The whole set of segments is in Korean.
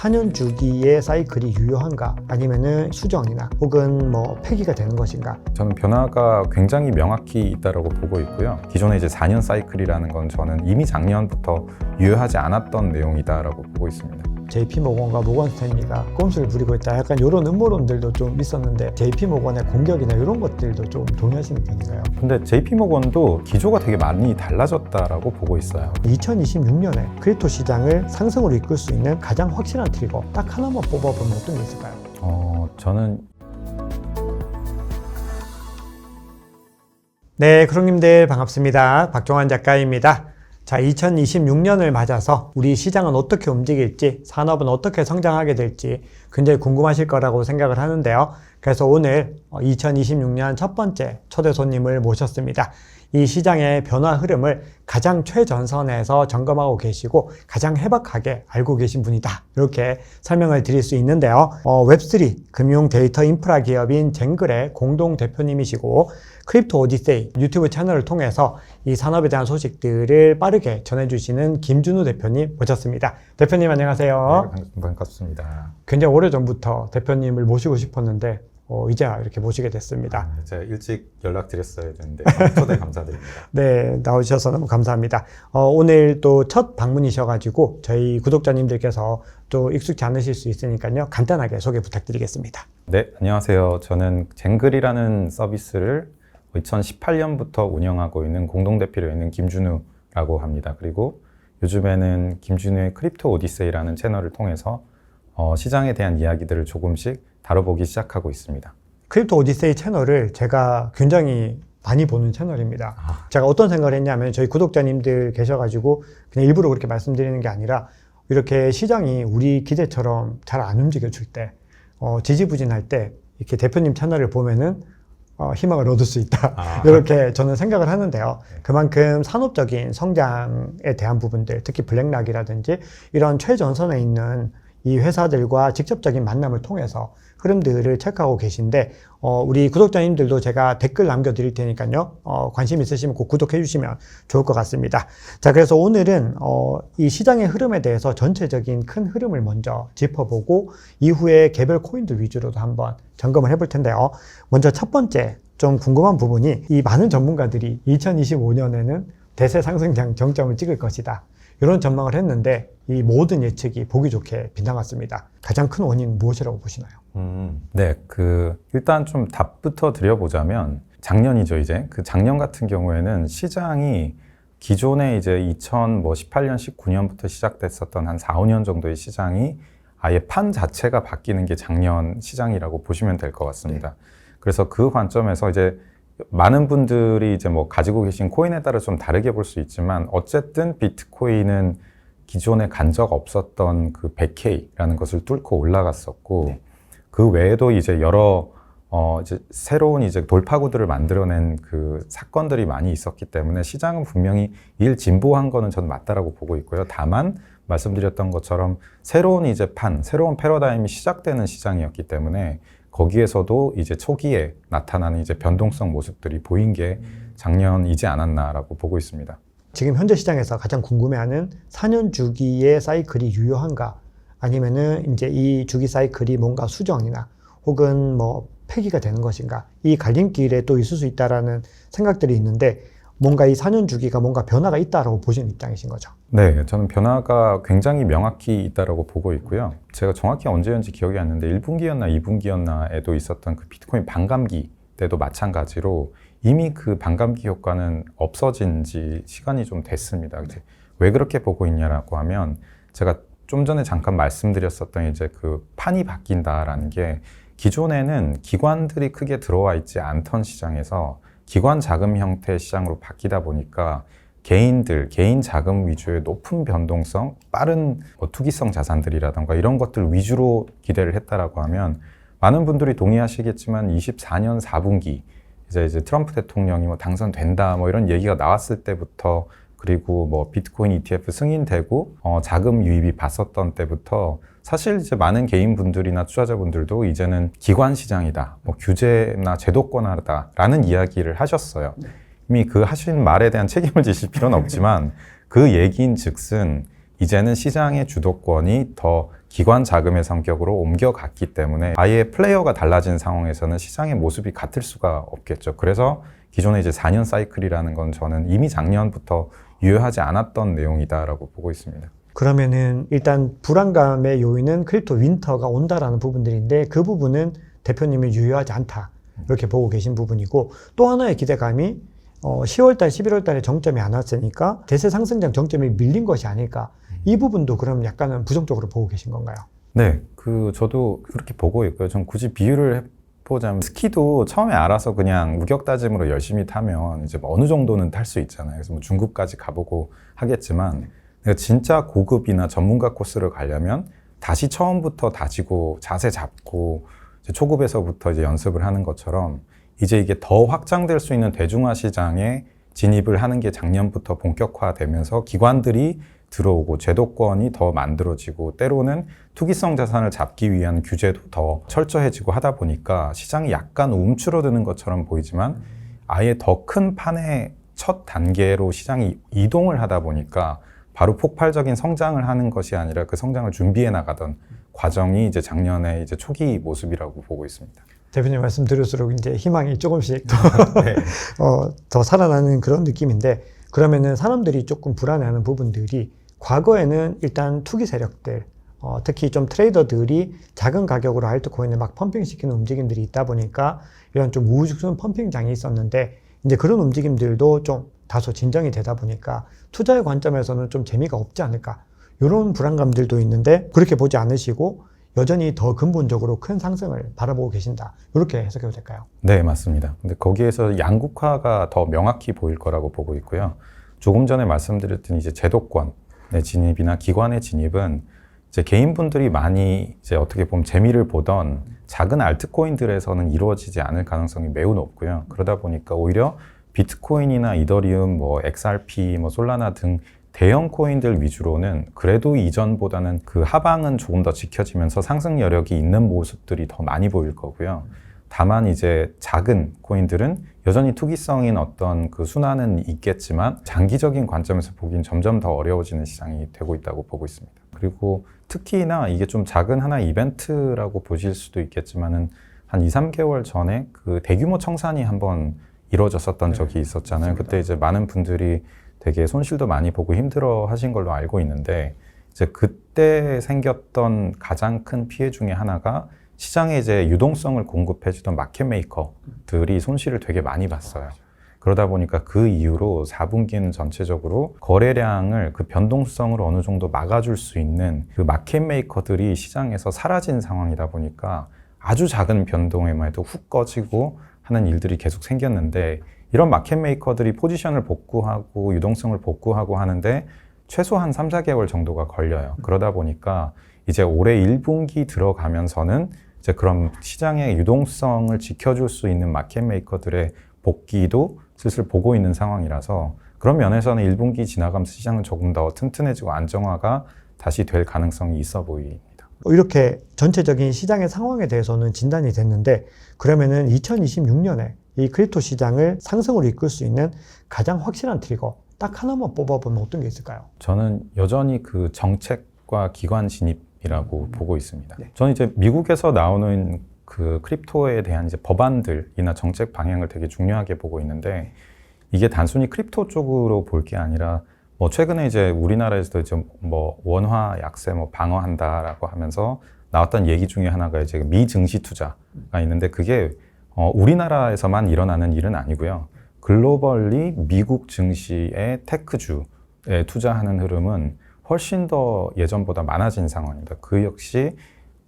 4년 주기의 사이클이 유효한가 아니면은 수정이나 혹은 뭐 폐기가 되는 것인가? 저는 변화가 굉장히 명확히 있다고 보고 있고요. 기존에 이제 4년 사이클이라는 건 저는 이미 작년부터 유효하지 않았던 내용이다라고 보고 있습니다. JP 모건과 모건 스탠리가 꼼수를 부리고 있다. 약간 이런 음모론들도 좀 있었는데 JP 모건의 공격이나 이런 것들도 좀 동의하시는 편인가요? 근데 JP 모건도 기조가 되게 많이 달라졌다라고 보고 있어요. 2026년에 크립토 시장을 상승으로 이끌 수 있는 가장 확실한 트리거 딱 하나만 뽑아보면 어떤 게 있을까요? 저는 네, 크롱님들 반갑습니다. 박종환 작가입니다. 자, 2026년을 맞아서 우리 시장은 어떻게 움직일지, 산업은 어떻게 성장하게 될지 굉장히 궁금하실 거라고 생각을 하는데요. 그래서 오늘 2026년 첫 번째 초대 손님을 모셨습니다. 이 시장의 변화 흐름을 가장 최전선에서 점검하고 계시고 가장 해박하게 알고 계신 분이다. 이렇게 설명을 드릴 수 있는데요. 웹3 금융 데이터 인프라 기업인 쟁글의 공동 대표님이시고 크립토 오디세이 유튜브 채널을 통해서 이 산업에 대한 소식들을 빠르게 전해주시는 김준우 대표님 모셨습니다. 대표님 안녕하세요. 네, 반갑습니다. 굉장히 오래전부터 대표님을 모시고 싶었는데 이제야 이렇게 모시게 됐습니다. 제가 일찍 연락드렸어야 되는데 초대 감사드립니다. 네, 나오셔서 너무 감사합니다. 오늘 또 첫 방문이셔가지고 저희 구독자님들께서 또 익숙치 않으실 수 있으니까요. 간단하게 소개 부탁드리겠습니다. 네, 안녕하세요. 저는 쟁글이라는 서비스를 2018년부터 운영하고 있는 공동대표로 있는 김준우라고 합니다. 그리고 요즘에는 김준우의 크립토 오디세이라는 채널을 통해서 시장에 대한 이야기들을 조금씩 다뤄보기 시작하고 있습니다. 크립토 오디세이 채널을 제가 굉장히 많이 보는 채널입니다. 제가 어떤 생각을 했냐면 저희 구독자님들 계셔가지고 그냥 일부러 그렇게 말씀드리는 게 아니라 이렇게 시장이 우리 기대처럼 잘 안 움직여줄 때 지지부진할 때 이렇게 대표님 채널을 보면은 희망을 얻을 수 있다. 이렇게 저는 생각을 하는데요. 그만큼 산업적인 성장에 대한 부분들, 특히 블랙락이라든지 이런 최전선에 있는 이 회사들과 직접적인 만남을 통해서 흐름들을 체크하고 계신데 우리 구독자님들도 제가 댓글 남겨드릴 테니까요. 관심 있으시면 꼭 구독해 주시면 좋을 것 같습니다. 자, 그래서 오늘은 이 시장의 흐름에 대해서 전체적인 큰 흐름을 먼저 짚어보고 이후에 개별 코인들 위주로도 한번 점검을 해볼 텐데요. 먼저 첫 번째 좀 궁금한 부분이 이 많은 전문가들이 2025년에는 대세 상승장 정점을 찍을 것이다. 이런 전망을 했는데 이 모든 예측이 보기 좋게 빗나갔습니다. 가장 큰 원인은 무엇이라고 보시나요? 네, 일단 좀 답부터 드려보자면 작년이죠, 이제. 작년 같은 경우에는 시장이 기존에 이제 2018년, 19년부터 시작됐었던 한 4, 5년 정도의 시장이 아예 판 자체가 바뀌는 게 작년 시장이라고 보시면 될 것 같습니다. 네. 그래서 그 관점에서 이제 많은 분들이 이제 뭐 가지고 계신 코인에 따라 좀 다르게 볼 수 있지만 어쨌든 비트코인은 기존에 간 적 없었던 그 100K라는 것을 뚫고 올라갔었고 네. 그 외에도 이제 여러 이제 새로운 이제 돌파구들을 만들어낸 그 사건들이 많이 있었기 때문에 시장은 분명히 진보한 거는 저는 맞다라고 보고 있고요. 다만 말씀드렸던 것처럼 새로운 이제 새로운 패러다임이 시작되는 시장이었기 때문에 거기에서도 이제 초기에 나타나는 이제 변동성 모습들이 보인 게 작년이지 않았나라고 보고 있습니다. 지금 현재 시장에서 가장 궁금해하는 4년 주기의 사이클이 유효한가 아니면은 이제 이 주기 사이클이 뭔가 수정이나 혹은 뭐 폐기가 되는 것인가 이 갈림길에 또 있을 수 있다라는 생각들이 있는데 뭔가 이 4년 주기가 뭔가 변화가 있다라고 보시는 입장이신 거죠? 네, 저는 변화가 굉장히 명확히 있다라고 보고 있고요. 제가 정확히 언제였는지 기억이 안 나는데 1분기였나 2분기였나에도 있었던 그 비트코인 반감기 때도 마찬가지로 이미 그 반감기 효과는 없어진 지 시간이 좀 됐습니다. 이제 왜 그렇게 보고 있냐라고 하면 제가 좀 전에 잠깐 말씀드렸었던 이제 그 판이 바뀐다라는 게 기존에는 기관들이 크게 들어와 있지 않던 시장에서 기관 자금 형태의 시장으로 바뀌다 보니까 개인 자금 위주의 높은 변동성, 빠른 투기성 자산들이라던가 이런 것들 위주로 기대를 했다라고 하면 많은 분들이 동의하시겠지만 24년 4분기 이제 트럼프 대통령이 뭐 당선된다 뭐 이런 얘기가 나왔을 때부터 그리고 뭐 비트코인 ETF 승인되고 자금 유입이 봤었던 때부터 사실 이제 많은 개인분들이나 투자자분들도 이제는 기관 시장이다, 뭐 규제나 제도권화다라는 이야기를 하셨어요. 이미 그 하신 말에 대한 책임을 지실 필요는 없지만 그 얘기인 즉슨 이제는 시장의 주도권이 더 기관 자금의 성격으로 옮겨갔기 때문에 아예 플레이어가 달라진 상황에서는 시장의 모습이 같을 수가 없겠죠. 그래서 기존의 이제 4년 사이클이라는 건 저는 이미 작년부터 유효하지 않았던 내용이다라고 보고 있습니다. 그러면은 일단 불안감의 요인은 크립토 윈터가 온다라는 부분들인데 그 부분은 대표님이 유효하지 않다 이렇게 보고 계신 부분이고, 또 하나의 기대감이 10월달, 11월달에 정점이 안 왔으니까 대세 상승장 정점이 밀린 것이 아닐까, 이 부분도 그럼 약간은 부정적으로 보고 계신 건가요? 네, 저도 그렇게 보고 있고요. 전 굳이 비유를 해보자면 스키도 처음에 알아서 그냥 우격다짐으로 열심히 타면 이제 뭐 어느 정도는 탈 수 있잖아요. 그래서 뭐 중급까지 가보고 하겠지만 내가 진짜 고급이나 전문가 코스를 가려면 다시 처음부터 다지고 자세 잡고 이제 초급에서부터 이제 연습을 하는 것처럼 이제 이게 더 확장될 수 있는 대중화 시장에 진입을 하는 게 작년부터 본격화되면서 기관들이 들어오고 제도권이 더 만들어지고 때로는 투기성 자산을 잡기 위한 규제도 더 철저해지고 하다 보니까 시장이 약간 움츠러드는 것처럼 보이지만 아예 더 큰 판의 첫 단계로 시장이 이동을 하다 보니까 바로 폭발적인 성장을 하는 것이 아니라 그 성장을 준비해 나가던 과정이 이제 작년에 이제 초기 모습이라고 보고 있습니다. 대표님 말씀 들을수록 이제 희망이 조금씩 더, 네. 더 살아나는 그런 느낌인데, 그러면은 사람들이 조금 불안해하는 부분들이 과거에는 일단 투기 세력들, 특히 좀 트레이더들이 작은 가격으로 알트코인을 막 펌핑시키는 움직임들이 있다 보니까 이런 좀 우후죽순 펌핑장이 있었는데, 이제 그런 움직임들도 좀 다소 진정이 되다 보니까 투자의 관점에서는 좀 재미가 없지 않을까, 이런 불안감들도 있는데 그렇게 보지 않으시고 여전히 더 근본적으로 큰 상승을 바라보고 계신다, 이렇게 해석해도 될까요? 네, 맞습니다. 근데 거기에서 양극화가 더 명확히 보일 거라고 보고 있고요. 조금 전에 말씀드렸던 이제 제도권의 진입이나 기관의 진입은 이제 개인분들이 많이 이제 어떻게 보면 재미를 보던 작은 알트코인들에서는 이루어지지 않을 가능성이 매우 높고요. 그러다 보니까 오히려 비트코인이나 이더리움, 뭐 XRP, 뭐 솔라나 등 대형 코인들 위주로는 그래도 이전보다는 그 하방은 조금 더 지켜지면서 상승 여력이 있는 모습들이 더 많이 보일 거고요. 다만 이제 작은 코인들은 여전히 투기성인 어떤 그 순환은 있겠지만 장기적인 관점에서 보기엔 점점 더 어려워지는 시장이 되고 있다고 보고 있습니다. 그리고 특히나 이게 좀 작은 하나의 이벤트라고 보실 수도 있겠지만은 한 2, 3개월 전에 그 대규모 청산이 한번 이루어졌었던 적이 있었잖아요. 그때 이제 많은 분들이 되게 손실도 많이 보고 힘들어 하신 걸로 알고 있는데, 이제 그때 생겼던 가장 큰 피해 중에 하나가 시장에 이제 유동성을 공급해주던 마켓 메이커들이 손실을 되게 많이 봤어요. 그러다 보니까 그 이후로 4분기는 전체적으로 거래량을 그 변동성을 어느 정도 막아줄 수 있는 그 마켓 메이커들이 시장에서 사라진 상황이다 보니까 아주 작은 변동에만 해도 훅 꺼지고 하는 일들이 계속 생겼는데, 이런 마켓 메이커들이 포지션을 복구하고 유동성을 복구하고 하는데 최소한 3, 4개월 정도가 걸려요. 그러다 보니까 이제 올해 1분기 들어가면서는 이제 그런 시장의 유동성을 지켜줄 수 있는 마켓 메이커들의 복귀도 슬슬 보고 있는 상황이라서 그런 면에서는 1분기 지나가면서 시장은 조금 더 튼튼해지고 안정화가 다시 될 가능성이 있어 보입니다. 이렇게 전체적인 시장의 상황에 대해서는 진단이 됐는데, 그러면은 2026년에 이 크립토 시장을 상승으로 이끌 수 있는 가장 확실한 트리거 딱 하나만 뽑아보면 어떤 게 있을까요? 저는 여전히 그 정책과 기관 진입이라고 보고 있습니다. 네. 저는 이제 미국에서 나오는 그 크립토에 대한 이제 법안들이나 정책 방향을 되게 중요하게 보고 있는데, 이게 단순히 크립토 쪽으로 볼 게 아니라 뭐 최근에 이제 우리나라에서도 좀 뭐 원화 약세 뭐 방어한다라고 하면서 나왔던 얘기 중에 하나가 이제 미증시 투자가 있는데, 그게 우리나라에서만 일어나는 일은 아니고요. 글로벌리 미국 증시의 테크주에 투자하는 흐름은 훨씬 더 예전보다 많아진 상황입니다. 그 역시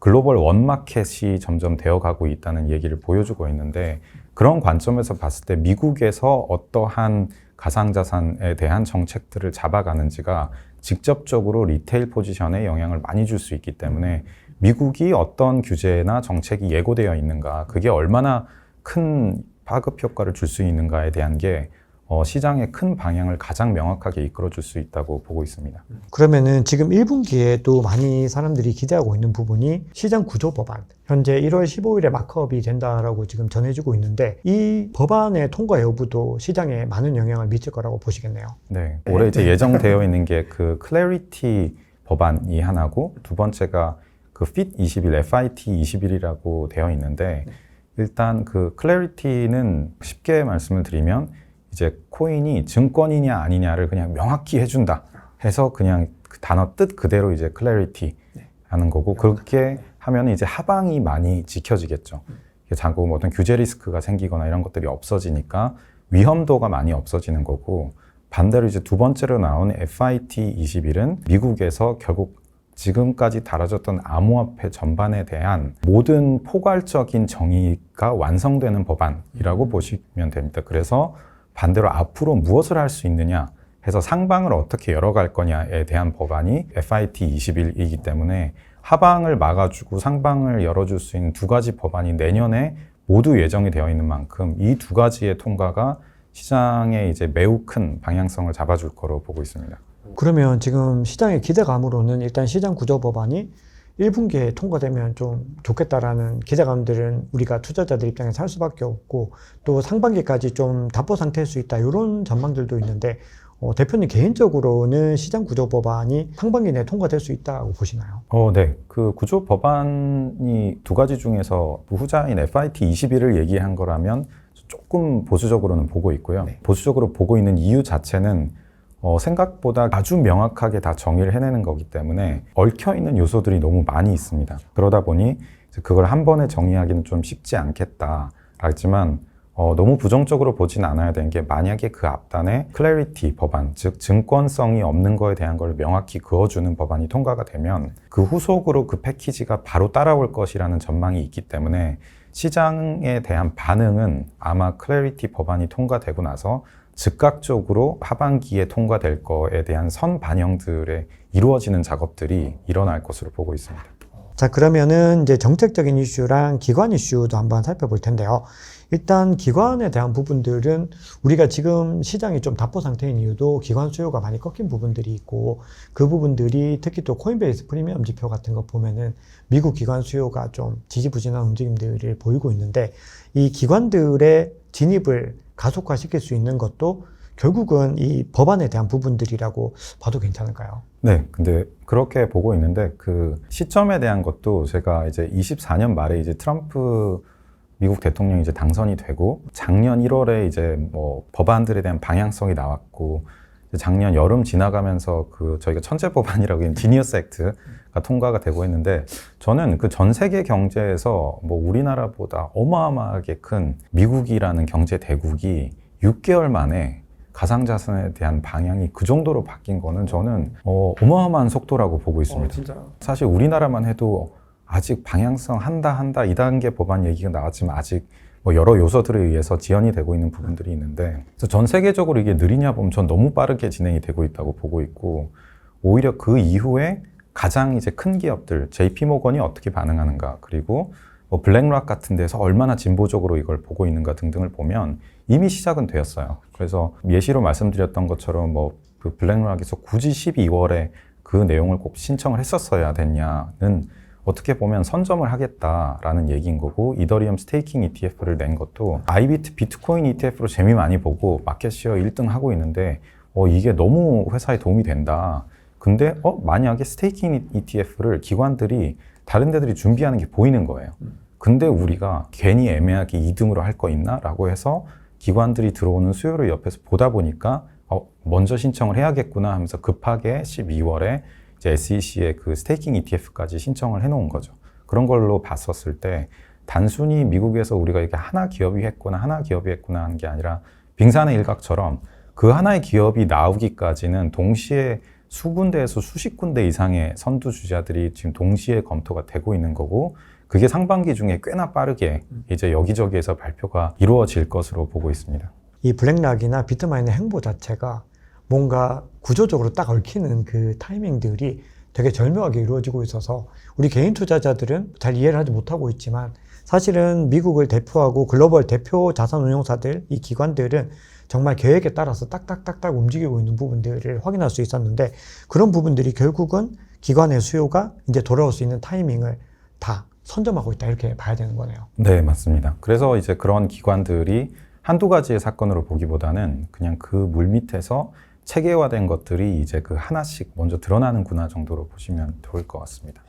글로벌 원마켓이 점점 되어가고 있다는 얘기를 보여주고 있는데, 그런 관점에서 봤을 때 미국에서 어떠한 가상자산에 대한 정책들을 잡아가는지가 직접적으로 리테일 포지션에 영향을 많이 줄 수 있기 때문에 미국이 어떤 규제나 정책이 예고되어 있는가, 그게 얼마나 큰 파급 효과를 줄 수 있는가에 대한 게 시장의 큰 방향을 가장 명확하게 이끌어줄 수 있다고 보고 있습니다. 그러면은 지금 1분기에 또 많이 사람들이 기대하고 있는 부분이 시장 구조 법안. 현재 1월 15일에 마크업이 된다라고 지금 전해지고 있는데 이 법안의 통과 여부도 시장에 많은 영향을 미칠 거라고 보시겠네요. 네, 올해 이제 예정되어 있는 게 그 클래리티 법안이 하나고 두 번째가 그 FIT 21, FIT 21이라고 되어 있는데 일단 그 클래리티는 쉽게 말씀을 드리면 이제 코인이 증권이냐 아니냐를 그냥 명확히 해준다 해서 그냥 그 단어 뜻 그대로 이제 클래리티 하는 거고 그렇게 하면 이제 하방이 많이 지켜지겠죠. 자꾸 뭐 어떤 규제 리스크가 생기거나 이런 것들이 없어지니까 위험도가 많이 없어지는 거고 반대로 이제 두 번째로 나온 FIT 21은 미국에서 결국 지금까지 다뤄졌던 암호화폐 전반에 대한 모든 포괄적인 정의가 완성되는 법안이라고 보시면 됩니다. 그래서 반대로 앞으로 무엇을 할 수 있느냐 해서 상방을 어떻게 열어갈 거냐에 대한 법안이 FIT 21이기 때문에 하방을 막아주고 상방을 열어줄 수 있는 두 가지 법안이 내년에 모두 예정이 되어 있는 만큼 이 두 가지의 통과가 시장에 이제 매우 큰 방향성을 잡아줄 거로 보고 있습니다. 그러면 지금 시장의 기대감으로는 일단 시장 구조 법안이 1분기에 통과되면 좀 좋겠다라는 기대감들은 우리가 투자자들 입장에서 할 수밖에 없고 또 상반기까지 좀 답보 상태일 수 있다 이런 전망들도 있는데 대표님 개인적으로는 시장 구조 법안이 상반기 내에 통과될 수 있다고 보시나요? 네. 그 구조 법안이 두 가지 중에서 후자인 FIT 21을 얘기한 거라면 조금 보수적으로는 보고 있고요. 네. 보수적으로 보고 있는 이유 자체는 생각보다 아주 명확하게 다 정의를 해내는 거기 때문에 얽혀있는 요소들이 너무 많이 있습니다. 그러다 보니 그걸 한 번에 정의하기는 좀 쉽지 않겠다. 하지만 너무 부정적으로 보진 않아야 되는 게 만약에 그 앞단에 클래리티 법안, 즉 증권성이 없는 거에 대한 걸 명확히 그어주는 법안이 통과가 되면 그 후속으로 그 패키지가 바로 따라올 것이라는 전망이 있기 때문에 시장에 대한 반응은 아마 클래리티 법안이 통과되고 나서 즉각적으로 하반기에 통과될 거에 대한 선 반영들에 이루어지는 작업들이 일어날 것으로 보고 있습니다. 자, 그러면은 이제 정책적인 이슈랑 기관 이슈도 한번 살펴볼 텐데요. 일단 기관에 대한 부분들은 우리가 지금 시장이 좀 답보 상태인 이유도 기관 수요가 많이 꺾인 부분들이 있고 그 부분들이 특히 또 코인베이스 프리미엄 지표 같은 거 보면은 미국 기관 수요가 좀 지지부진한 움직임들을 보이고 있는데 이 기관들의 진입을 가속화시킬 수 있는 것도 결국은 이 법안에 대한 부분들이라고 봐도 괜찮을까요? 네, 근데 그렇게 보고 있는데 그 시점에 대한 것도 제가 이제 24년 말에 이제 트럼프 미국 대통령이 이제 당선이 되고 작년 1월에 이제 뭐 법안들에 대한 방향성이 나왔고 작년 여름 지나가면서 그 저희가 천재 법안이라고 하는 지니어스 액트가 통과가 되고 있는데 저는 그 전 세계 경제에서 뭐 우리나라보다 어마어마하게 큰 미국이라는 경제 대국이 6개월 만에 가상자산에 대한 방향이 그 정도로 바뀐 거는 저는 어마어마한 속도라고 보고 있습니다. 진짜. 사실 우리나라만 해도 아직 방향성 한다 2단계 법안 얘기가 나왔지만 아직 뭐 여러 요소들에 의해서 지연이 되고 있는 부분들이 있는데 그래서 전 세계적으로 이게 느리냐 보면 전 너무 빠르게 진행이 되고 있다고 보고 있고 오히려 그 이후에 가장 이제 큰 기업들 JP모건이 어떻게 반응하는가 그리고 뭐 블랙락 같은 데서 얼마나 진보적으로 이걸 보고 있는가 등등을 보면 이미 시작은 되었어요. 그래서 예시로 말씀드렸던 것처럼 뭐 그 블랙락에서 굳이 12월에 그 내용을 꼭 신청을 했었어야 됐냐는 어떻게 보면 선점을 하겠다라는 얘기인 거고 이더리움 스테이킹 ETF를 낸 것도 아이비트 비트코인 ETF로 재미 많이 보고 마켓시어 1등 하고 있는데 이게 너무 회사에 도움이 된다. 근데 만약에 스테이킹 ETF를 기관들이 다른 데들이 준비하는 게 보이는 거예요. 근데 우리가 괜히 애매하게 2등으로 할 거 있나? 라고 해서 기관들이 들어오는 수요를 옆에서 보다 보니까 먼저 신청을 해야겠구나 하면서 급하게 12월에 이제 SEC의 그 스테이킹 ETF까지 신청을 해놓은 거죠. 그런 걸로 봤었을 때 단순히 미국에서 우리가 이게 하나 기업이 했구나 하는 게 아니라 빙산의 일각처럼 그 하나의 기업이 나오기까지는 동시에 수군데에서 수십 군데 이상의 선두주자들이 지금 동시에 검토가 되고 있는 거고 그게 상반기 중에 꽤나 빠르게 이제 여기저기에서 발표가 이루어질 것으로 보고 있습니다. 이 블랙락이나 비트마인의 행보 자체가 뭔가 구조적으로 딱 얽히는 그 타이밍들이 되게 절묘하게 이루어지고 있어서 우리 개인 투자자들은 잘 이해를 하지 못하고 있지만 사실은 미국을 대표하고 글로벌 대표 자산운용사들, 이 기관들은 정말 계획에 따라서 딱딱딱딱 움직이고 있는 부분들을 확인할 수 있었는데 그런 부분들이 결국은 기관의 수요가 이제 돌아올 수 있는 타이밍을 다 선점하고 있다 이렇게 봐야 되는 거네요. 네, 맞습니다. 그래서 이제 그런 기관들이 한두 가지의 사건으로 보기보다는 그냥 그 물밑에서 체계화된 것들이 이제 그 하나씩 먼저 드러나는구나 정도로 보시면 좋을 것 같습니다.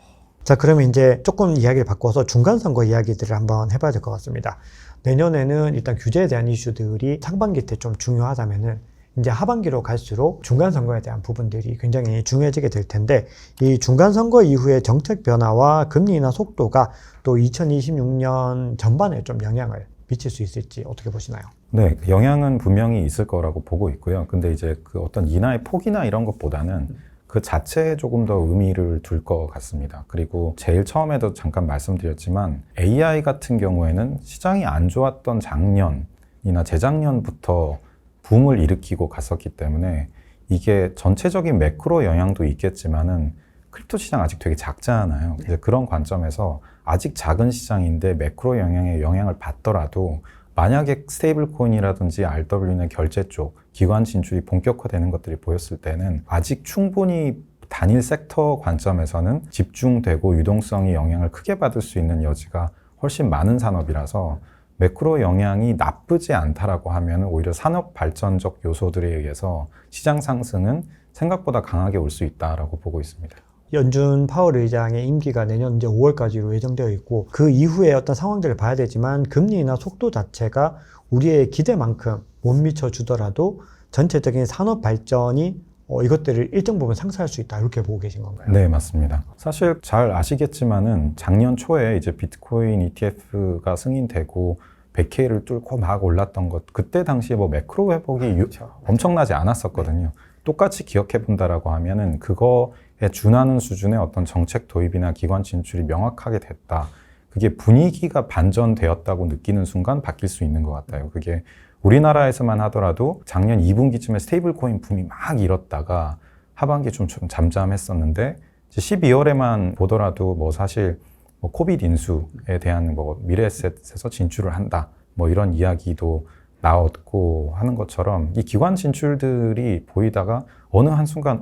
자, 그러면 이제 조금 이야기를 바꿔서 중간선거 이야기들을 한번 해봐야 될 것 같습니다. 내년에는 일단 규제에 대한 이슈들이 상반기 때 좀 중요하다면은 이제 하반기로 갈수록 중간선거에 대한 부분들이 굉장히 중요해지게 될 텐데 이 중간선거 이후의 정책 변화와 금리 인하 속도가 또 2026년 전반에 좀 영향을 미칠 수 있을지 어떻게 보시나요? 네, 영향은 분명히 있을 거라고 보고 있고요. 근데 이제 그 어떤 인하의 폭이나 이런 것보다는 그 자체에 조금 더 의미를 둘 것 같습니다. 그리고 제일 처음에도 잠깐 말씀드렸지만 AI 같은 경우에는 시장이 안 좋았던 작년이나 재작년부터 붐을 일으키고 갔었기 때문에 이게 전체적인 매크로 영향도 있겠지만은 크립토 시장 아직 되게 작잖아요. 이제 그런 관점에서 아직 작은 시장인데 매크로 영향에 영향을 받더라도 만약에 스테이블 코인이라든지 RW나 결제 쪽 기관 진출이 본격화되는 것들이 보였을 때는 아직 충분히 단일 섹터 관점에서는 집중되고 유동성이 영향을 크게 받을 수 있는 여지가 훨씬 많은 산업이라서 매크로 영향이 나쁘지 않다라고 하면 오히려 산업 발전적 요소들에 의해서 시장 상승은 생각보다 강하게 올 수 있다라고 보고 있습니다. 연준 파월 의장의 임기가 내년 이제 5월까지로 예정되어 있고 그 이후에 어떤 상황들을 봐야 되지만 금리 인하 속도 자체가 우리의 기대만큼 못 미쳐주더라도 전체적인 산업 발전이 이것들을 일정 부분 상쇄할 수 있다 이렇게 보고 계신 건가요? 네, 맞습니다. 사실 잘 아시겠지만은 작년 초에 이제 비트코인 ETF가 승인되고 100K를 뚫고 막 올랐던 것 그때 당시에 뭐 매크로 회복이 엄청나지 않았었거든요. 똑같이 기억해 본다라고 하면은 그거에 준하는 수준의 어떤 정책 도입이나 기관 진출이 명확하게 됐다. 그게 분위기가 반전되었다고 느끼는 순간 바뀔 수 있는 것 같아요. 그게 우리나라에서만 하더라도 작년 2분기쯤에 스테이블 코인 붐이 막 일었다가 하반기 좀 잠잠했었는데 12월에만 보더라도 뭐 사실 뭐 코비드 인수에 대한 뭐 미래에셋에서 진출을 한다. 뭐 이런 이야기도 나왔고 하는 것처럼 이 기관 진출들이 보이다가 어느 한순간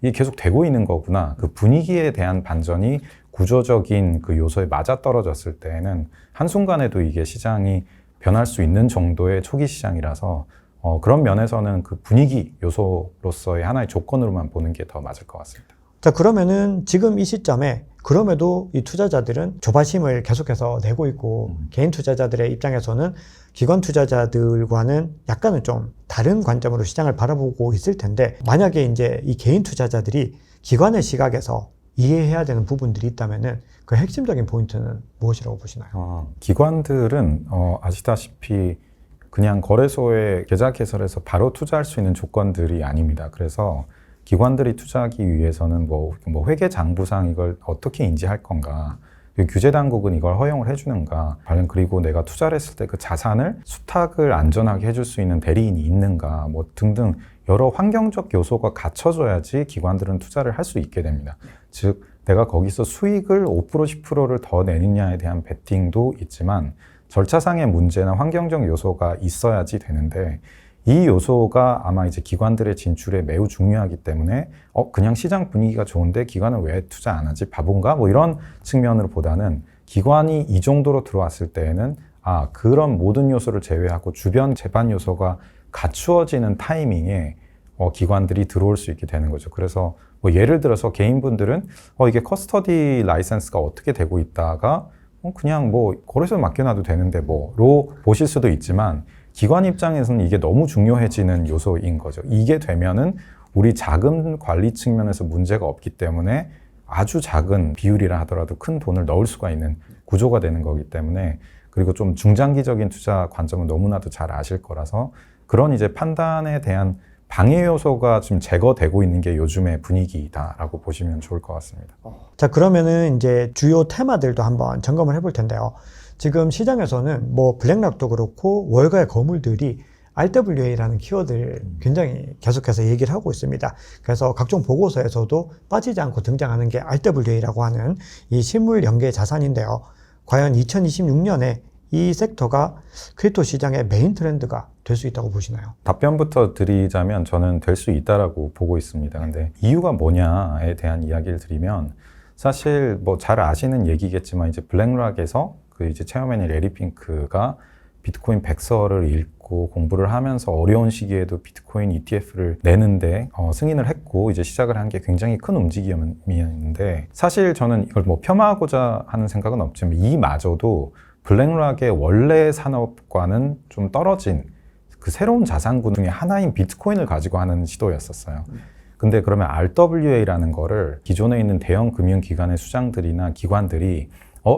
이게 계속 되고 있는 거구나. 그 분위기에 대한 반전이 구조적인 그 요소에 맞아떨어졌을 때에는 한순간에도 이게 시장이 변할 수 있는 정도의 초기 시장이라서 그런 면에서는 그 분위기 요소로서의 하나의 조건으로만 보는 게 더 맞을 것 같습니다. 자, 그러면은 지금 이 시점에 그럼에도 이 투자자들은 조바심을 계속해서 내고 있고 개인 투자자들의 입장에서는 기관 투자자들과는 약간은 좀 다른 관점으로 시장을 바라보고 있을 텐데 만약에 이제 이 개인 투자자들이 기관의 시각에서 이해해야 되는 부분들이 있다면은 그 핵심적인 포인트는 무엇이라고 보시나요? 기관들은 아시다시피 그냥 거래소에 계좌 개설해서 바로 투자할 수 있는 조건들이 아닙니다. 그래서 기관들이 투자하기 위해서는 뭐 회계 장부상 이걸 어떻게 인지할 건가, 규제 당국은 이걸 허용을 해주는가, 그리고 내가 투자를 했을 때 그 자산을 수탁을 안전하게 해줄 수 있는 대리인이 있는가, 뭐 등등 여러 환경적 요소가 갖춰져야지 기관들은 투자를 할 수 있게 됩니다. 즉 내가 거기서 수익을 5% 10%를 더 내느냐에 대한 베팅도 있지만 절차상의 문제나 환경적 요소가 있어야지 되는데 이 요소가 아마 이제 기관들의 진출에 매우 중요하기 때문에 그냥 시장 분위기가 좋은데 기관은 왜 투자 안 하지? 바본가? 뭐 이런 측면으로 보다는 기관이 이 정도로 들어왔을 때에는 그런 모든 요소를 제외하고 주변 제반 요소가 갖추어지는 타이밍에 기관들이 들어올 수 있게 되는 거죠. 그래서 뭐 예를 들어서 개인분들은 이게 커스터디 라이센스가 어떻게 되고 있다가 그냥 뭐 거래소에 맡겨놔도 되는데 뭐로 보실 수도 있지만 기관 입장에서는 이게 너무 중요해지는 요소인 거죠. 이게 되면은 우리 자금 관리 측면에서 문제가 없기 때문에 아주 작은 비율이라 하더라도 큰 돈을 넣을 수가 있는 구조가 되는 거기 때문에 그리고 좀 중장기적인 투자 관점은 너무나도 잘 아실 거라서 그런 이제 판단에 대한 방해 요소가 지금 제거되고 있는 게 요즘의 분위기다라고 보시면 좋을 것 같습니다. 자, 그러면은 이제 주요 테마들도 한번 점검을 해볼 텐데요. 지금 시장에서는 뭐 블랙락도 그렇고 월가의 거물들이 RWA라는 키워드를 굉장히 계속해서 얘기를 하고 있습니다. 그래서 각종 보고서에서도 빠지지 않고 등장하는 게 RWA라고 하는 이 실물 연계 자산인데요. 과연 2026년에 이 섹터가 크립토 시장의 메인 트렌드가 될 수 있다고 보시나요? 답변부터 드리자면 저는 될 수 있다라고 보고 있습니다. 근데 이유가 뭐냐에 대한 이야기를 드리면 사실 뭐 잘 아시는 얘기겠지만 이제 블랙락에서 그 이제 체어맨이 레리 핑크가 비트코인 백서를 읽고 공부를 하면서 어려운 시기에도 비트코인 ETF를 내는데 승인을 했고 이제 시작을 한 게 굉장히 큰 움직임이었는데 사실 저는 이걸 뭐 폄하하고자 하는 생각은 없지만 이마저도 블랙락의 원래 산업과는 좀 떨어진 그 새로운 자산군 중에 하나인 비트코인을 가지고 하는 시도였었어요. 근데 그러면 RWA라는 거를 기존에 있는 대형 금융기관의 수장들이나 기관들이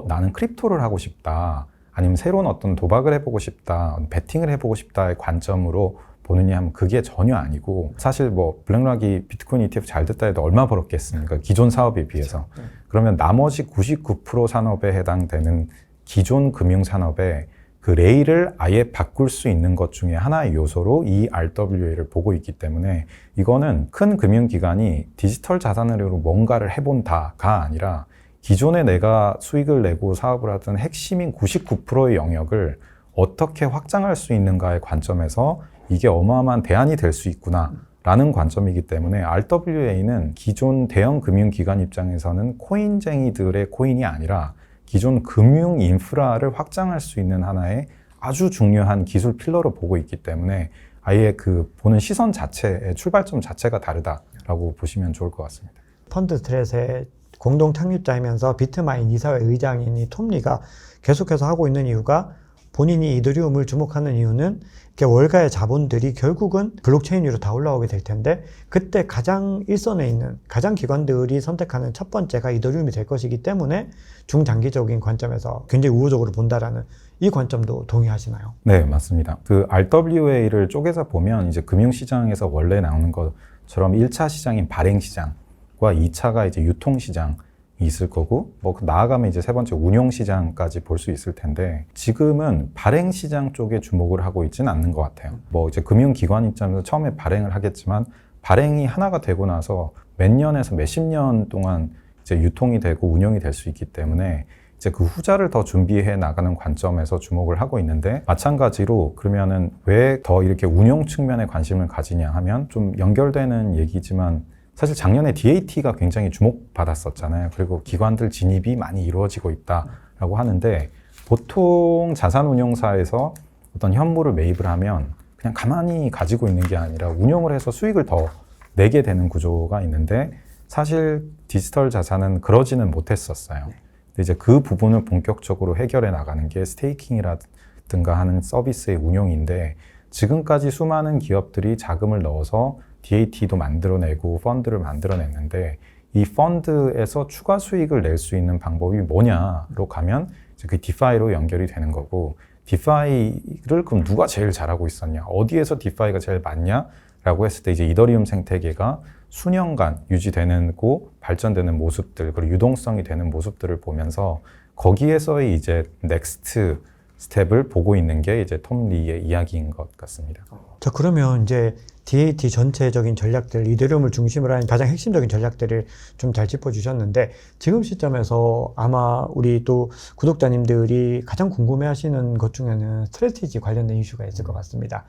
나는 크립토를 하고 싶다. 아니면 새로운 어떤 도박을 해보고 싶다. 베팅을 해보고 싶다의 관점으로 보느냐 하면 그게 전혀 아니고 사실 뭐 블랙락이 비트코인 ETF 잘 됐다 해도 얼마 벌었겠습니까? 기존 사업에 비해서. 그러면 나머지 99% 산업에 해당되는 기존 금융산업에 그 레일을 아예 바꿀 수 있는 것 중에 하나의 요소로 이 RWA를 보고 있기 때문에 이거는 큰 금융기관이 디지털 자산으로 뭔가를 해본다가 아니라 기존에 내가 수익을 내고 사업을 하던 핵심인 99%의 영역을 어떻게 확장할 수 있는가의 관점에서 이게 어마어마한 대안이 될 수 있구나 라는 관점이기 때문에 RWA는 기존 대형 금융기관 입장에서는 코인쟁이들의 코인이 아니라 기존 금융 인프라를 확장할 수 있는 하나의 아주 중요한 기술 필러로 보고 있기 때문에 아예 그 보는 시선 자체의 출발점 자체가 다르다라고 보시면 좋을 것 같습니다. 펀드 트렛의 공동 창립자이면서 비트마인 이사회 의장인 이 톰리가 계속해서 하고 있는 이유가 본인이 이더리움을 주목하는 이유는 월가의 자본들이 결국은 블록체인 위로 다 올라오게 될 텐데 그때 가장 일선에 있는 가장 기관들이 선택하는 첫 번째가 이더리움이 될 것이기 때문에 중장기적인 관점에서 굉장히 우호적으로 본다라는 이 관점도 동의하시나요? 네, 맞습니다. 그 RWA를 쪼개서 보면 이제 금융시장에서 원래 나오는 것처럼 1차 시장인 발행시장과 2차가 이제 유통시장 있을 거고 뭐 나아가면 이제 세 번째 운용 시장까지 볼 수 있을 텐데 지금은 발행 시장 쪽에 주목을 하고 있지는 않는 것 같아요. 뭐 이제 금융기관 입장에서 처음에 발행을 하겠지만 발행이 하나가 되고 나서 몇 년에서 몇십 년 동안 이제 유통이 되고 운영이 될 수 있기 때문에 이제 그 후자를 더 준비해 나가는 관점에서 주목을 하고 있는데 마찬가지로 그러면은 왜 더 이렇게 운용 측면에 관심을 가지냐 하면 좀 연결되는 얘기지만 사실 작년에 DAT가 굉장히 주목받았었잖아요. 그리고 기관들 진입이 많이 이루어지고 있다라고 하는데 보통 자산운용사에서 어떤 현물을 매입을 하면 그냥 가만히 가지고 있는 게 아니라 운용을 해서 수익을 더 내게 되는 구조가 있는데 사실 디지털 자산은 그러지는 못했었어요. 근데 이제 그 부분을 본격적으로 해결해 나가는 게 스테이킹이라든가 하는 서비스의 운용인데 지금까지 수많은 기업들이 자금을 넣어서 DAT도 만들어내고 펀드를 만들어냈는데 이 펀드에서 추가 수익을 낼 수 있는 방법이 뭐냐로 가면 이제 그 디파이로 연결이 되는 거고 디파이를 그럼 누가 제일 잘하고 있었냐 어디에서 디파이가 제일 맞냐라고 했을 때 이제 이더리움 생태계가 수년간 유지되고 발전되는 모습들 그리고 유동성이 되는 모습들을 보면서 거기에서의 이제 넥스트 스텝을 보고 있는 게 이제 톰 리의 이야기인 것 같습니다. 자, 그러면 이제 DAT 전체적인 전략들, 이더리움을 중심으로 하는 가장 핵심적인 전략들을 좀 잘 짚어주셨는데 지금 시점에서 아마 우리 또 구독자님들이 가장 궁금해하시는 것 중에는 스트래티지 관련된 이슈가 있을 것 같습니다.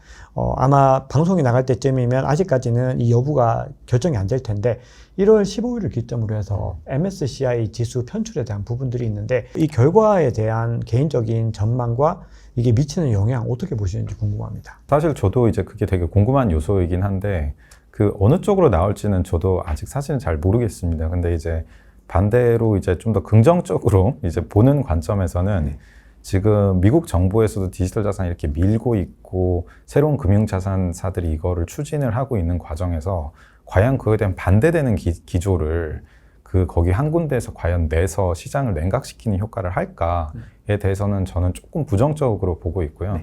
아마 방송이 나갈 때쯤이면 아직까지는 이 여부가 결정이 안 될 텐데 1월 15일을 기점으로 해서 MSCI 지수 편출에 대한 부분들이 있는데 이 결과에 대한 개인적인 전망과 이게 미치는 영향 어떻게 보시는지 궁금합니다. 사실 저도 이제 그게 되게 궁금한 요소이긴 한데 그 어느 쪽으로 나올지는 저도 아직 사실은 잘 모르겠습니다. 근데 이제 반대로 이제 좀 더 긍정적으로 이제 보는 관점에서는 지금 미국 정부에서도 디지털 자산 이렇게 밀고 있고 새로운 금융자산사들이 이거를 추진을 하고 있는 과정에서 과연 그거에 대한 반대되는 기조를 거기 한 군데에서 과연 내서 시장을 냉각시키는 효과를 할까에 대해서는 저는 조금 부정적으로 보고 있고요.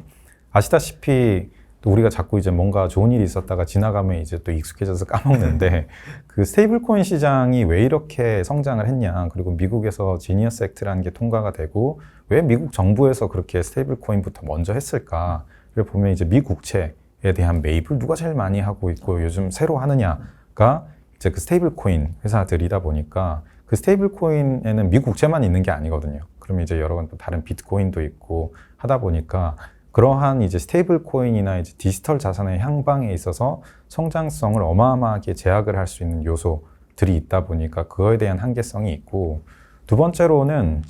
아시다시피 또 우리가 자꾸 이제 뭔가 좋은 일이 있었다가 지나가면 이제 또 익숙해져서 까먹는데 그 스테이블 코인 시장이 왜 이렇게 성장을 했냐 그리고 미국에서 지니어스 액트라는 게 통과가 되고 왜 미국 정부에서 그렇게 스테이블 코인부터 먼저 했을까를 보면 이제 미 국채에 대한 매입을 누가 제일 많이 하고 있고 요즘 새로 하느냐가 이제 그 스테이블 코인 회사들이다 보니까 그 스테이블 코인에는 미 국채만 있는 게 아니거든요. 그러면 이제 여러 또 다른 비트코인도 있고 하다 보니까 그러한 이제 스테이블 코인이나 이제 디지털 자산의 향방에 있어서 성장성을 어마어마하게 제약을 할 수 있는 요소들이 있다 보니까 그거에 대한 한계성이 있고, 두 번째로는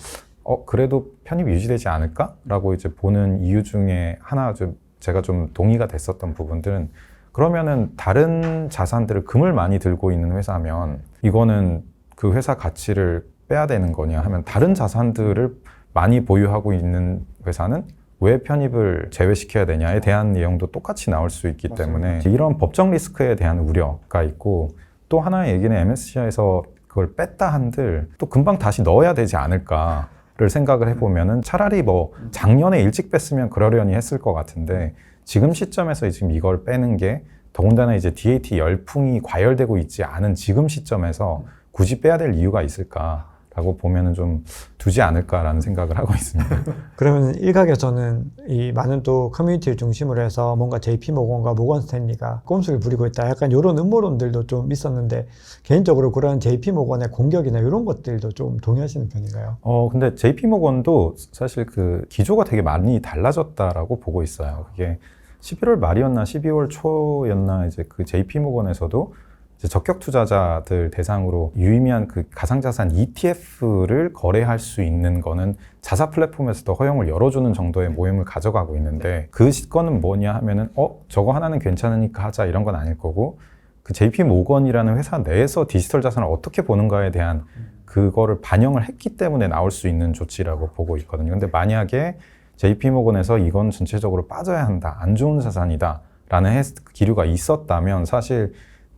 그래도 편입이 유지되지 않을까라고 이제 보는 이유 중에 하나 제가 좀 동의가 됐었던 부분들은, 그러면은 다른 자산들을 금을 많이 들고 있는 회사면 이거는 그 회사 가치를 빼야 되는 거냐 하면, 다른 자산들을 많이 보유하고 있는 회사는 왜 편입을 제외시켜야 되냐에 대한 내용도 똑같이 나올 수 있기 때문에 이런 법적 리스크에 대한 우려가 있고, 또 하나의 얘기는 MSCI에서 그걸 뺐다 한들 또 금방 다시 넣어야 되지 않을까를 생각을 해보면은 차라리 뭐 작년에 일찍 뺐으면 그러려니 했을 것 같은데, 지금 시점에서 지금 이걸 빼는 게, 더군다나 이제 DAT 열풍이 과열되고 있지 않은 지금 시점에서 굳이 빼야 될 이유가 있을까라고 보면은 좀 두지 않을까라는 생각을 하고 있습니다. 그러면 일각에서는 이 많은 또 커뮤니티를 중심으로 해서 뭔가 JP 모건과 모건 스탠리가 꼼수를 부리고 있다, 약간 이런 음모론들도 좀 있었는데, 개인적으로 그런 JP 모건의 공격이나 이런 것들도 좀 동의하시는 편인가요? 근데 JP 모건도 사실 그 기조가 되게 많이 달라졌다라고 보고 있어요. 그게 11월 말이었나 12월 초였나 이제 그 JP 모건에서도 이제 적격 투자자들 대상으로 유의미한 그 가상자산 ETF를 거래할 수 있는 거는 자사 플랫폼에서도 허용을 열어주는 정도의 모임을 가져가고 있는데, 그 건은 뭐냐 하면은 저거 하나는 괜찮으니까 하자 이런 건 아닐 거고, 그 JP 모건이라는 회사 내에서 디지털 자산을 어떻게 보는가에 대한 그거를 반영을 했기 때문에 나올 수 있는 조치라고 보고 있거든요. 근데 만약에 JP 모건에서 이건 전체적으로 빠져야 한다, 안 좋은 자산이다 라는 기류가 있었다면, 사실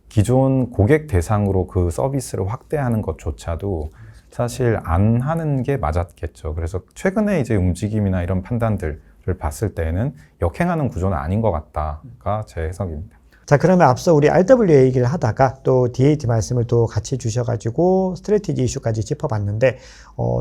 기존 고객 대상으로 그 서비스를 확대하는 것조차도 사실 안 하는 게 맞았겠죠. 그래서 최근에 이제 움직임이나 이런 판단들을 봤을 때는 역행하는 구조는 아닌 것 같다가 제 해석입니다. 자, 그러면 앞서 우리 RWA 얘기를 하다가 또 DAT 말씀을 또 같이 주셔가지고 스트래티지 이슈까지 짚어봤는데,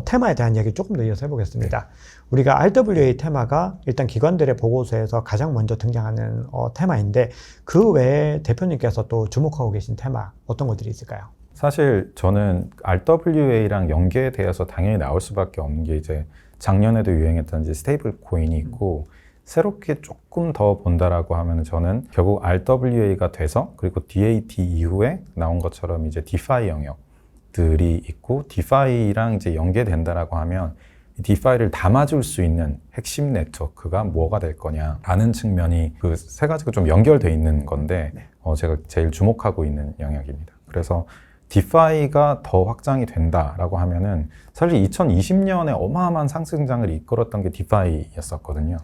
테마에 대한 얘기 조금 더 이어서 해보겠습니다. 우리가 RWA 테마가 일단 기관들의 보고서에서 가장 먼저 등장하는 테마인데, 그 외에 대표님께서 또 주목하고 계신 테마 어떤 것들이 있을까요? 사실 저는 RWA랑 연계되어서 당연히 나올 수밖에 없는 게, 이제 작년에도 유행했던 이제 스테이블 코인이 있고, 새롭게 조금 더 본다라고 하면 저는 결국 RWA가 돼서, 그리고 DAT 이후에 나온 것처럼 이제 DeFi 영역들이 있고, DeFi랑 이제 연계된다라고 하면 이 DeFi를 담아줄 수 있는 핵심 네트워크가 뭐가 될 거냐라는 측면이, 그 세 가지가 좀 연결돼 있는 건데, 제가 제일 주목하고 있는 영역입니다. 그래서 DeFi가 더 확장이 된다라고 하면은, 사실 2020년에 어마어마한 상승장을 이끌었던 게 DeFi였었거든요.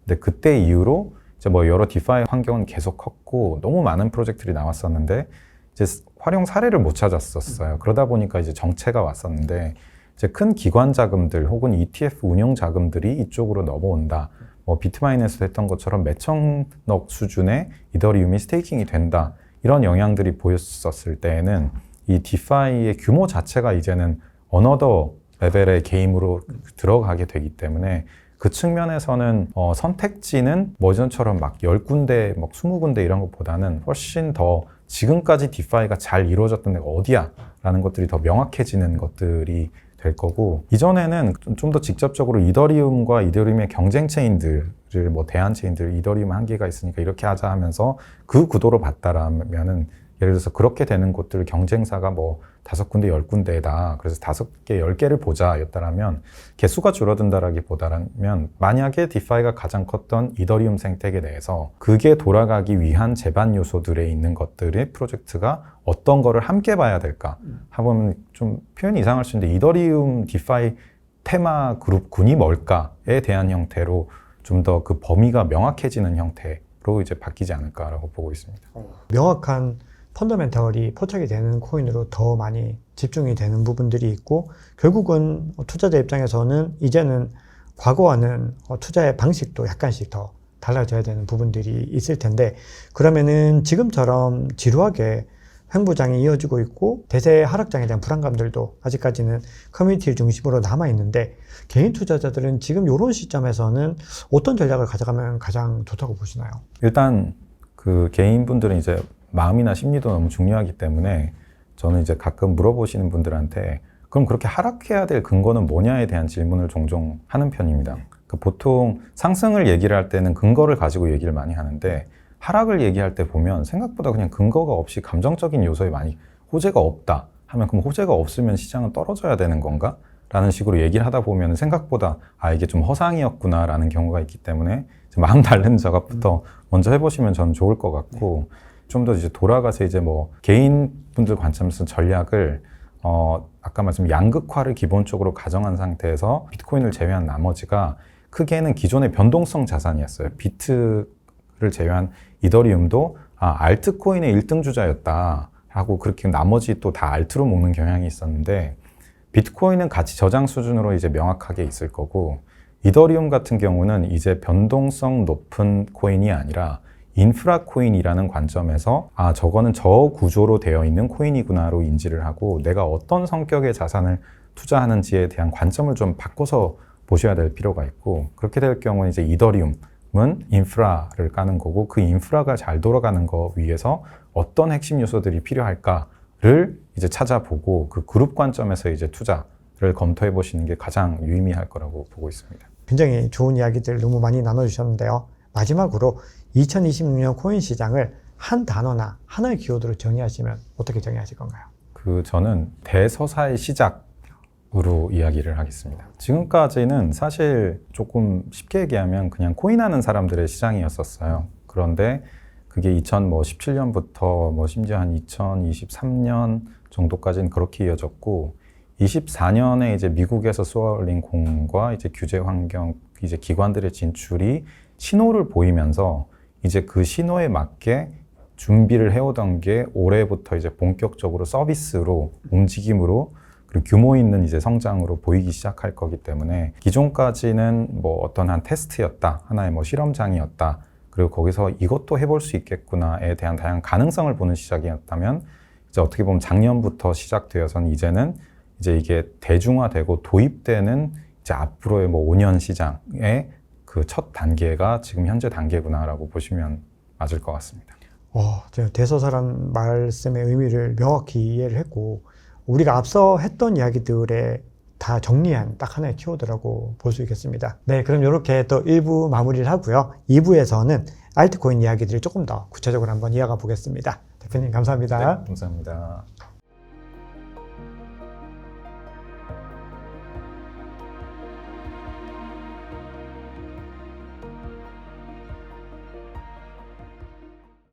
근데 그때 이후로 이제 뭐 여러 디파이 환경은 계속 컸고 너무 많은 프로젝트들이 나왔었는데 이제 활용 사례를 못 찾았었어요. 그러다 보니까 이제 정체가 왔었는데, 이제 큰 기관 자금들 혹은 ETF 운용 자금들이 이쪽으로 넘어온다. 뭐 비트마인에서 했던 것처럼 몇천억 수준의 이더리움이 스테이킹이 된다. 이런 영향들이 보였었을 때에는 이 디파이의 규모 자체가 이제는 어너더 레벨의 게임으로 들어가게 되기 때문에, 그 측면에서는 선택지는 예전처럼 막 10군데, 막 20군데 이런 것보다는 훨씬 더 지금까지 디파이가 잘 이루어졌던 데가 어디야? 라는 것들이 더 명확해지는 것들이 될 거고, 이전에는 좀 더 직접적으로 이더리움과 이더리움의 경쟁 체인들을, 뭐 대안 체인들, 이더리움 한계가 있으니까 이렇게 하자 하면서 그 구도로 봤다라면은, 예를 들어서 그렇게 되는 곳들 경쟁사가 뭐 5군데, 10군데다. 그래서 5개, 10개를 보자 였다라면 개수가 줄어든다라기보다는, 만약에 디파이가 가장 컸던 이더리움 생태계 내에서 그게 돌아가기 위한 제반 요소들에 있는 것들의 프로젝트가 어떤 거를 함께 봐야 될까 하면 좀 표현이 이상할 수 있는데, 이더리움 디파이 테마 그룹군이 뭘까에 대한 형태로 좀 더 그 범위가 명확해지는 형태로 이제 바뀌지 않을까라고 보고 있습니다. 명확한 펀더멘털이 포착이 되는 코인으로 더 많이 집중이 되는 부분들이 있고, 결국은 투자자 입장에서는 이제는 과거와는 투자의 방식도 약간씩 더 달라져야 되는 부분들이 있을 텐데, 그러면은 지금처럼 지루하게 횡보장이 이어지고 있고 대세 하락장에 대한 불안감들도 아직까지는 커뮤니티를 중심으로 남아있는데, 개인 투자자들은 지금 이런 시점에서는 어떤 전략을 가져가면 가장 좋다고 보시나요? 일단 그 개인분들은 이제 마음이나 심리도 너무 중요하기 때문에, 저는 이제 가끔 물어보시는 분들한테 그럼 그렇게 하락해야 될 근거는 뭐냐에 대한 질문을 종종 하는 편입니다. 그러니까 보통 상승을 얘기를 할 때는 근거를 가지고 얘기를 많이 하는데 하락을 얘기할 때 보면 생각보다 그냥 근거가 없이 감정적인 요소에 많이 호재가 없다 하면 그럼 호재가 없으면 시장은 떨어져야 되는 건가? 라는 식으로 얘기를 하다 보면 생각보다 이게 좀 허상이었구나 라는 경우가 있기 때문에 마음 다른 작업부터 먼저 해보시면 저는 좋을 것 같고 좀 더 이제 돌아가서 이제 뭐 개인분들 관점에서 전략을 아까 말씀 양극화를 기본적으로 가정한 상태에서 비트코인을 제외한 나머지가 크게는 기존의 변동성 자산이었어요. 비트를 제외한 이더리움도 알트코인의 1등 주자였다 하고 그렇게 나머지 또 다 알트로 먹는 경향이 있었는데 비트코인은 가치 저장 수준으로 이제 명확하게 있을 거고 이더리움 같은 경우는 이제 변동성 높은 코인이 아니라 인프라 코인이라는 관점에서 저거는 저 구조로 되어 있는 코인이구나로 인지를 하고 내가 어떤 성격의 자산을 투자하는지에 대한 관점을 좀 바꿔서 보셔야 될 필요가 있고 그렇게 될 경우는 이제 이더리움은 인프라를 까는 거고 그 인프라가 잘 돌아가는 거 위해서 어떤 핵심 요소들이 필요할까를 이제 찾아보고 그 그룹 관점에서 이제 투자를 검토해 보시는 게 가장 유의미할 거라고 보고 있습니다. 굉장히 좋은 이야기들 너무 많이 나눠주셨는데요. 마지막으로 2026년 코인 시장을 한 단어나 하나의 키워드로 정의하시면 어떻게 정의하실 건가요? 저는 대서사의 시작으로 이야기를 하겠습니다. 지금까지는 사실 조금 쉽게 얘기하면 그냥 코인하는 사람들의 시장이었었어요. 그런데 그게 2017년부터 심지어 한 2023년 정도까지는 그렇게 이어졌고 24년에 이제 미국에서 쏘아올린 공과 이제 규제 환경, 이제 기관들의 진출이 신호를 보이면서 이제 그 신호에 맞게 준비를 해오던 게 올해부터 이제 본격적으로 서비스로 움직임으로 그리고 규모 있는 이제 성장으로 보이기 시작할 거기 때문에 기존까지는 뭐 어떤 한 테스트였다, 하나의 뭐 실험장이었다, 그리고 거기서 이것도 해볼 수 있겠구나에 대한 다양한 가능성을 보는 시작이었다면 이제 어떻게 보면 작년부터 시작되어서는 이제는 이제 이게 대중화되고 도입되는 이제 앞으로의 뭐 5년 시장의 그 첫 단계가 지금 현재 단계구나라고 보시면 맞을 것 같습니다. 제가 대서사란 말씀의 의미를 명확히 이해를 했고 우리가 앞서 했던 이야기들에 다 정리한 딱 하나의 키워드라고 볼 수 있겠습니다. 네, 그럼 이렇게 또 1부 마무리를 하고요. 2부에서는 알트코인 이야기들을 조금 더 구체적으로 한번 이어가 보겠습니다. 대표님 감사합니다. 네, 감사합니다.